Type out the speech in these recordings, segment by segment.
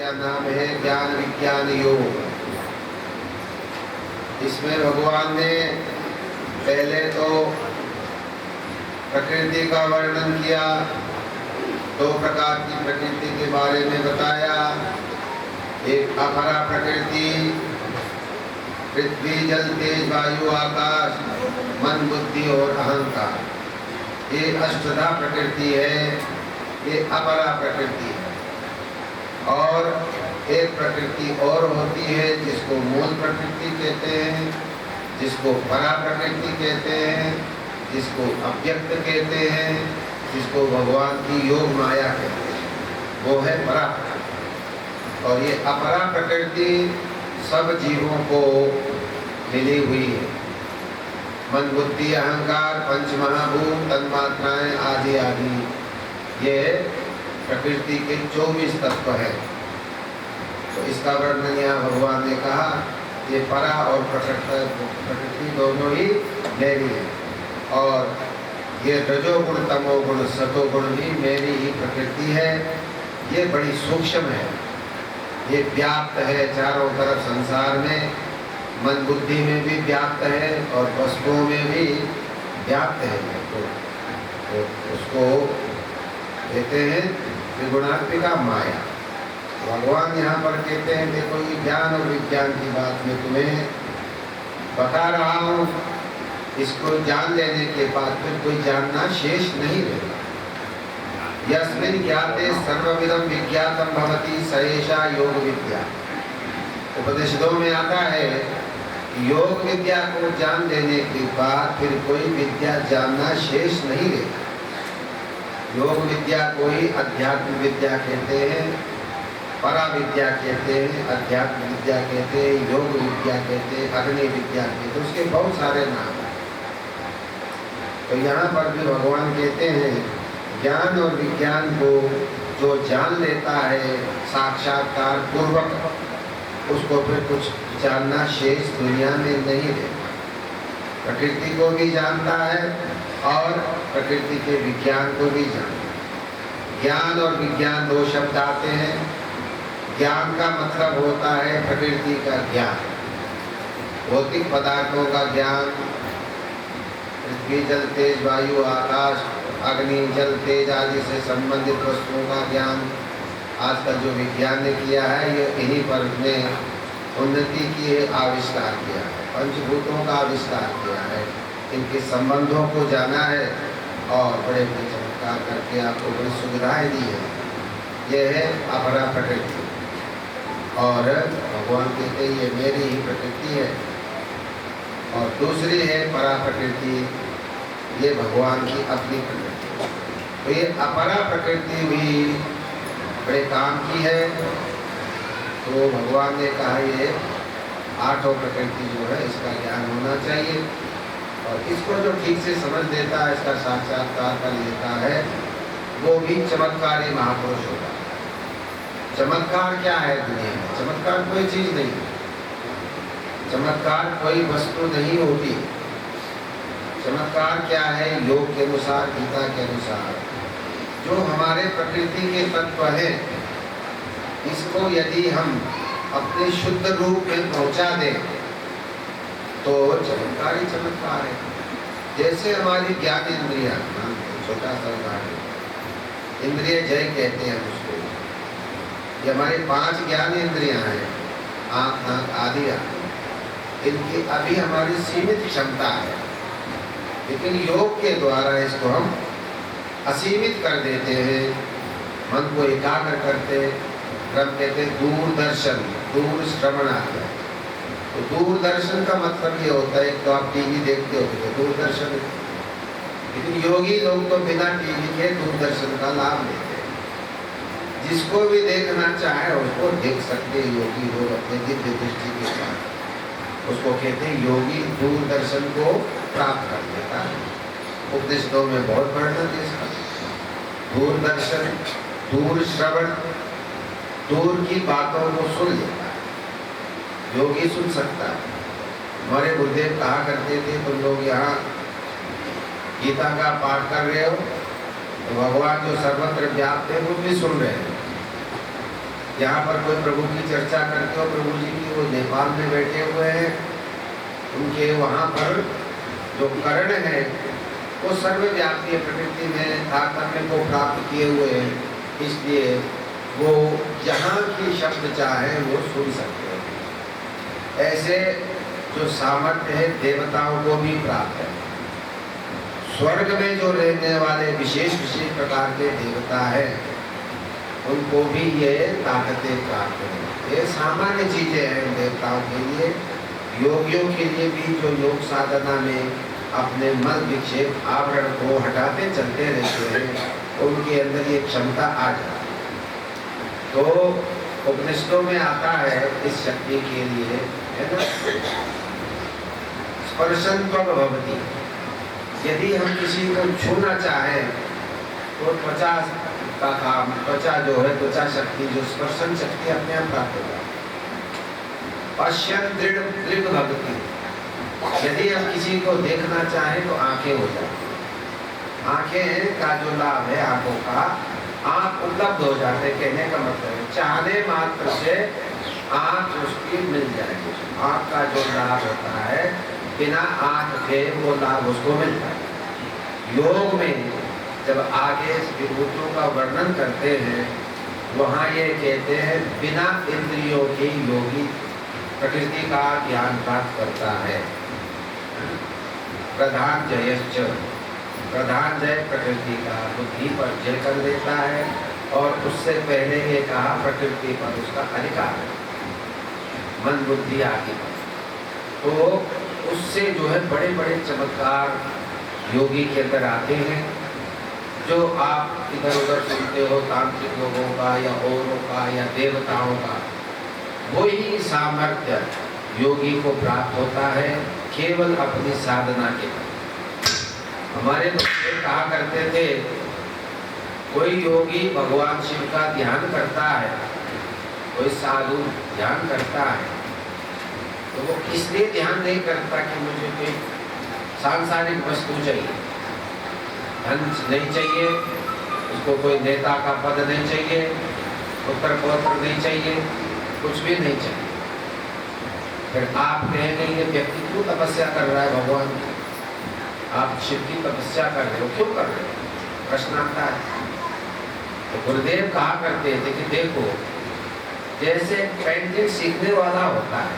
क्या नाम है ज्ञान विज्ञान योग। इसमें भगवान ने पहले तो प्रकृति का वर्णन किया, दो प्रकार की प्रकृति के बारे में बताया। एक अपरा प्रकृति, पृथ्वी जल तेज वायु आकाश, मन बुद्धि और अहंकार, ये अष्टधा प्रकृति है, ये अपरा प्रकृति है। और एक प्रकृति और होती है जिसको मूल प्रकृति कहते हैं, जिसको परा प्रकृति कहते हैं, जिसको अव्यक्त कहते हैं, जिसको भगवान की योग माया कहते हैं, वो है परा प्रकृति। और ये अपरा प्रकृति सब जीवों को मिली हुई है। मन बुद्धि अहंकार पंच महाभूत तन्मात्राएं आदि आदि, ये प्रकृति के 24 तत्व है। तो इसका वर्णन यहाँ भगवान ने कहा, ये परा और प्रकृति दोनों ही मेरी है। और ये रजोगुण तमोगुण सतोगुण भी मेरी ही प्रकृति है। ये बड़ी सूक्ष्म है, ये व्याप्त है चारों तरफ संसार में, मन बुद्धि में भी व्याप्त है और वस्तुओं में भी व्याप्त है। तो उसको कहते हैं त्रिगुणात्मिका माया। भगवान यहाँ पर कहते हैं देखो, ये ज्ञान और विज्ञान की बात मैं तुम्हें बता रहा हूँ, इसको जान लेने के बाद फिर कोई जानना शेष नहीं रहेगा। यस्मिन् ज्ञाते सर्वविदं विज्ञातं भवति स एषा योग विद्या। उपनिषदों में आता है योग विद्या को जान लेने के बाद फिर कोई विद्या जानना शेष नहीं रहेगा। योग विद्या को ही अध्यात्म विद्या कहते हैं, परा विद्या कहते हैं, अध्यात्म विद्या कहते हैं, योग विद्या कहते हैं, अग्नि विद्या कहते हैं, उसके बहुत सारे नाम हैं। तो यहाँ पर भी भगवान कहते हैं ज्ञान और विज्ञान को जो जान लेता है साक्षात्कार पूर्वक, उसको फिर कुछ जानना शेष दुनिया में नहीं रहता। प्रकृति को भी जानता है और प्रकृति के विज्ञान को भी जानता है। ज्ञान और विज्ञान दो शब्द आते हैं। ज्ञान का मतलब होता है प्रकृति का ज्ञान, भौतिक पदार्थों का ज्ञान, पृथ्वी जल तेज वायु आकाश अग्नि जल तेज आदि से संबंधित वस्तुओं का ज्ञान। आजकल जो विज्ञान ने किया है, ये इन्हीं पर ने उन्नति की है, आविष्कार किया है, पंचभूतों का आविष्कार किया है, इनके संबंधों को जाना है और बड़े बड़े चमत्कार करके आपको बड़ी सुविधाएं दी है। यह है अपरा प्रकृति। और भगवान कहते हैं ये मेरी ही प्रकृति है। और दूसरी है परा प्रकृति, ये भगवान की अपनी प्रकृति। तो ये अपरा प्रकृति भी बड़े काम की है। तो भगवान ने कहा ये आठों प्रकृति जो है इसका ज्ञान होना चाहिए। और इसको जो ठीक से समझ लेता है, इसका साक्षात्कार कर लेता है, वो भी चमत्कारी महापुरुष होता है। चमत्कार क्या है दुनिया में? चमत्कार कोई चीज नहीं, चमत्कार कोई वस्तु नहीं होती। चमत्कार क्या है? योग के अनुसार, गीता के अनुसार जो हमारे प्रकृति के तत्व हैं, इसको यदि हम अपने शुद्ध रूप में पहुंचा दें तो चमत्कार ही चमत्कार है। जैसे हमारी ज्ञान इंद्रिया, छोटा सा उदाहरण, इंद्रिय जय कहते हैं उसको। ये हमारी 5 ज्ञान इंद्रियां हैं, आँख नाक आदि आदि, इनकी अभी हमारी सीमित क्षमता है, लेकिन योग के द्वारा इसको हम असीमित कर देते हैं। मन को एकाग्र करते, क्रम कहते दूरदर्शन, दूर श्रवण आता है। तो दूरदर्शन का मतलब ये होता है, तो आप टीवी देखते हो तो दूरदर्शन, लेकिन योगी लोग तो बिना टीवी के दूरदर्शन का लाभ लेते हैं। जिसको भी देखना चाहे उसको देख सकते हैं योगी लोग अपने दिव्य दृष्टि के साथ। उसको कहते हैं योगी दूरदर्शन को प्राप्त कर लेता है। उपनिषदों में बहुत वर्णन है इसका। दूरदर्शन, दूर श्रवण, दूर की बातों को सुन लेता है, योगी सुन सकता है। हमारे गुरुदेव कहा करते थे, तुम लोग यहाँ गीता का पाठ कर रहे हो तो भगवान जो सर्वत्र व्याप्त है वो भी सुन रहे हैं। यहाँ पर कोई प्रभु की चर्चा करते हो, प्रभु जी की, वो नेपाल में बैठे हुए हैं, उनके वहाँ पर जो कर्ण है वो सर्वव्यापी प्रकृति में तारतम्य को प्राप्त किए हुए हैं, इसलिए वो जहाँ की शब्द चाहे वो सुन सकते हैं। ऐसे जो सामर्थ्य है देवताओं को भी प्राप्त है। स्वर्ग में जो रहने वाले विशेष विशेष प्रकार के देवता है उनको भी ये ताकतें प्राप्त है। ये सामान्य चीजें हैं देवताओं के लिए। योगियों के लिए भी जो योग साधना में अपने मल विक्षेप आवरण को हटाते चलते रहते हैं, उनके अंदर ये क्षमता आ जाती है। तो उपनिषदों में आता है इस शक्ति के लिए, है ना, स्पर्शन्त्वं भवति। यदि हम किसी को छूना चाहें तो त्वचा का काम, त्वचा जो है, त्वचा शक्ति जो स्पर्शन शक्ति अपने आप प्राप्त होगा। पश्यन् दृढ़ भक्ति। यदि हम किसी को देखना चाहें तो आंखें हो जाती, आंखें का जो लाभ है आंखों का, आंख उपलब्ध हो जाते। कहने का मतलब है चाहने मात्र से आंख उसकी मिल जाएगी। आंख का जो लाभ होता है बिना आंख के वो लाभ उसको मिलता है। योग में जब आगे विभूतियों का वर्णन करते हैं वहाँ ये कहते हैं बिना इंद्रियों के योगी प्रकृति का ज्ञान प्राप्त करता है। प्रधान जयश्च, प्रधान जय प्रकृति का बुद्धि पर जय कर देता है, और उससे पहले ये कहा प्रकृति पर उसका अधिकार है, मन बुद्धि आदि पर। तो उससे जो है बड़े बड़े चमत्कार योगी के अंदर आते हैं, जो आप इधर उधर सुनते हो तांत्रिक लोगों का या औरों का या देवताओं का, वही सामर्थ्य योगी को प्राप्त होता है केवल अपनी साधना के। हमारे बच्चे कहा करते थे कोई योगी भगवान शिव का ध्यान करता है, कोई साधु ध्यान करता है, तो वो इसलिए ध्यान नहीं करता कि मुझे कोई सांसारिक वस्तु चाहिए, धन नहीं चाहिए उसको, कोई नेता का पद नहीं चाहिए, पुत्र पौत्र नहीं चाहिए, कुछ भी नहीं चाहिए। फिर आप कहेंगे ये व्यक्ति क्यों तपस्या कर रहा है भगवान की, आप शिव की तपस्या कर रहे हो, क्यों कर रहे हो, प्रश्न आता है। तो गुरुदेव कहा करते थे कि देखो जैसे पेंटिंग सीखने वाला होता है,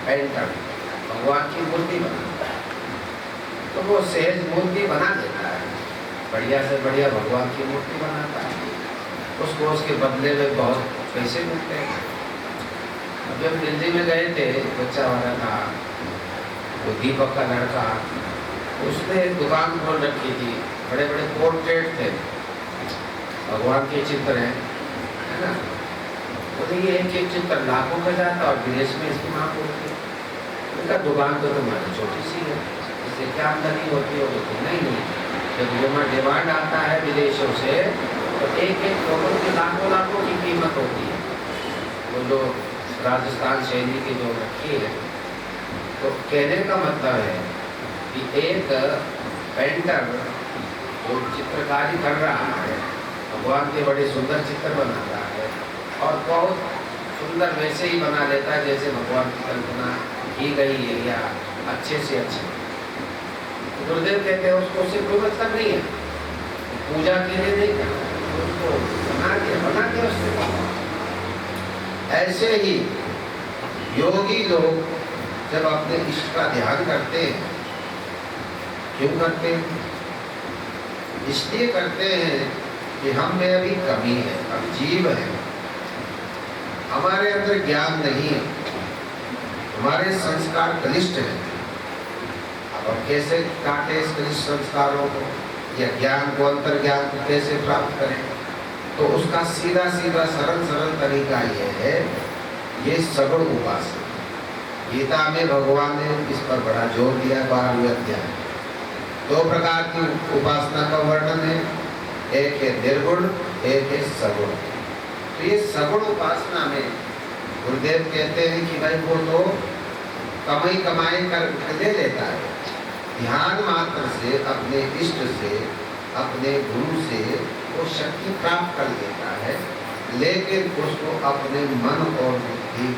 पेंटर भगवान की मूर्ति बनाता है, तो वो सहज मूर्ति बना देता है, बढ़िया से बढ़िया भगवान की मूर्ति बनाता है, उसको उसके बदले में बहुत पैसे मिलते हैं। अभी हम दिल्ली में गए थे, बच्चा वाला था, वो दीपक का लड़का, उसने एक दुकान खोल रखी थी, बड़े बड़े पोर्ट्रेट थे, भगवान के चित्र हैं, है ना। तो ये एक एक चित्र लाखों का जाता और विदेश में इसकी मांग होती है। उनका दुकान तो तुम्हारी छोटी सी है, इससे क्या आमदनी होती है? होती नहीं। जब डिमांड आता है विदेशों से तो एक एक लोगों की लाखों लाखों की कीमत होती है। वो जो राजस्थान शैली की जो रखी है, तो कहने का मतलब है कि एक पेंटर जो चित्रकारी कर रहा है, भगवान के बड़े सुंदर चित्र बनाता है और बहुत सुंदर वैसे ही बना लेता है जैसे भगवान की कल्पना की गई है या अच्छे से अच्छे। गुरुदेव कहते हैं उसको सिर्फ कोई मतलब नहीं है, पूजा के लिए नहीं करना, उसको बना के उससे। ऐसे ही योगी लोग जब अपने इष्ट का ध्यान करते हैं, क्यों करते हैं? इसलिए करते हैं कि हम में अभी कमी है, अब जीव है, हमारे अंदर ज्ञान नहीं है, हमारे संस्कार कनिष्ठ हैं। अब हम कैसे काटे इस कनिष्ठ संस्कारों को या ज्ञान को, अंतर ज्ञान को कैसे प्राप्त करें? तो उसका सीधा सीधा सरल सरल तरीका ये है, ये सगुण उपासना। गीता में भगवान ने इस पर बड़ा जोर दिया। 12वें अध्याय 2 प्रकार की उपासना का वर्णन है, एक है निर्गुण, एक है सगुण। तो ये सगुण उपासना में गुरुदेव कहते हैं कि भाई वो तो कमाई कर ले लेता है, ध्यान मात्र से अपने इष्ट से, अपने गुरु से वो शक्ति प्राप्त कर लेता है लेकिन उसको अपने मन और बुद्धि